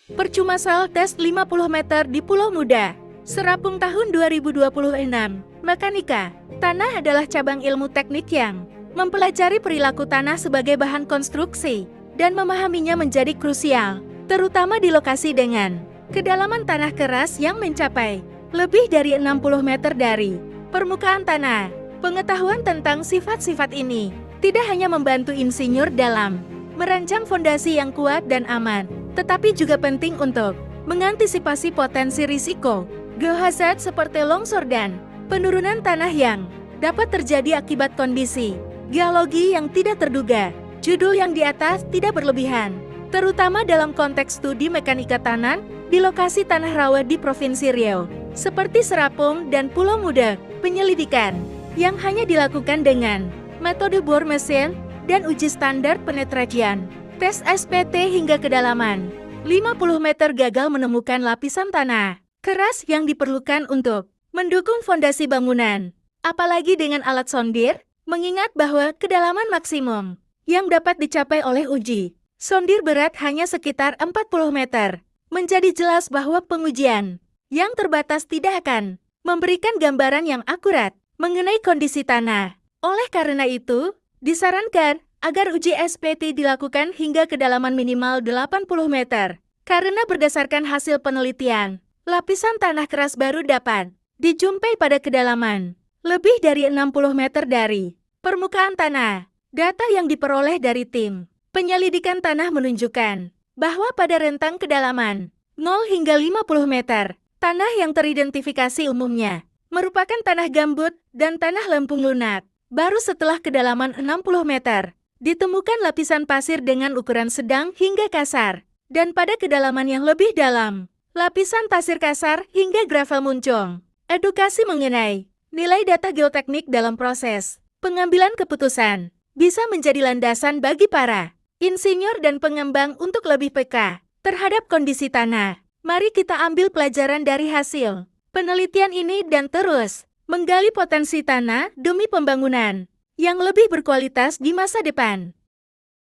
Percuma soil test 50 meter di Pulau Muda. Serapung tahun 2026. Mekanika. Tanah adalah cabang ilmu teknik yang mempelajari perilaku tanah sebagai bahan konstruksi dan memahaminya menjadi krusial, terutama di lokasi dengan kedalaman tanah keras yang mencapai lebih dari 60 meter dari permukaan tanah. Pengetahuan tentang sifat-sifat ini tidak hanya membantu insinyur dalam merancang fondasi yang kuat dan aman, tetapi juga penting untuk mengantisipasi potensi risiko geohazard seperti longsor dan penurunan tanah yang dapat terjadi akibat kondisi geologi yang tidak terduga. Judul yang di atas tidak berlebihan, terutama dalam konteks studi mekanika tanah di lokasi tanah rawa di Provinsi Riau, seperti Serapung dan Pulau Muda. Penyelidikan yang hanya dilakukan dengan metode bore mesin dan uji standar penetrasian, tes SPT hingga kedalaman 50 meter gagal menemukan lapisan tanah keras yang diperlukan untuk mendukung fondasi bangunan. Apalagi dengan alat sondir, mengingat bahwa kedalaman maksimum yang dapat dicapai oleh uji sondir berat hanya sekitar 40 meter. Menjadi jelas bahwa pengujian yang terbatas tidak akan memberikan gambaran yang akurat mengenai kondisi tanah. Oleh karena itu, disarankan agar uji SPT dilakukan hingga kedalaman minimal 80 meter. Karena berdasarkan hasil penelitian, lapisan tanah keras baru dapat dijumpai pada kedalaman lebih dari 60 meter dari permukaan tanah. Data yang diperoleh dari tim penyelidikan tanah menunjukkan bahwa pada rentang kedalaman 0 hingga 50 meter, tanah yang teridentifikasi umumnya merupakan tanah gambut dan tanah lempung lunak. Baru setelah kedalaman 60 meter, ditemukan lapisan pasir dengan ukuran sedang hingga kasar. Dan pada kedalaman yang lebih dalam, lapisan pasir kasar hingga gravel muncul. Edukasi mengenai nilai data geoteknik dalam proses pengambilan keputusan bisa menjadi landasan bagi para insinyur dan pengembang untuk lebih peka terhadap kondisi tanah. Mari kita ambil pelajaran dari hasil penelitian ini dan terus menggali potensi tanah demi pembangunan yang lebih berkualitas di masa depan.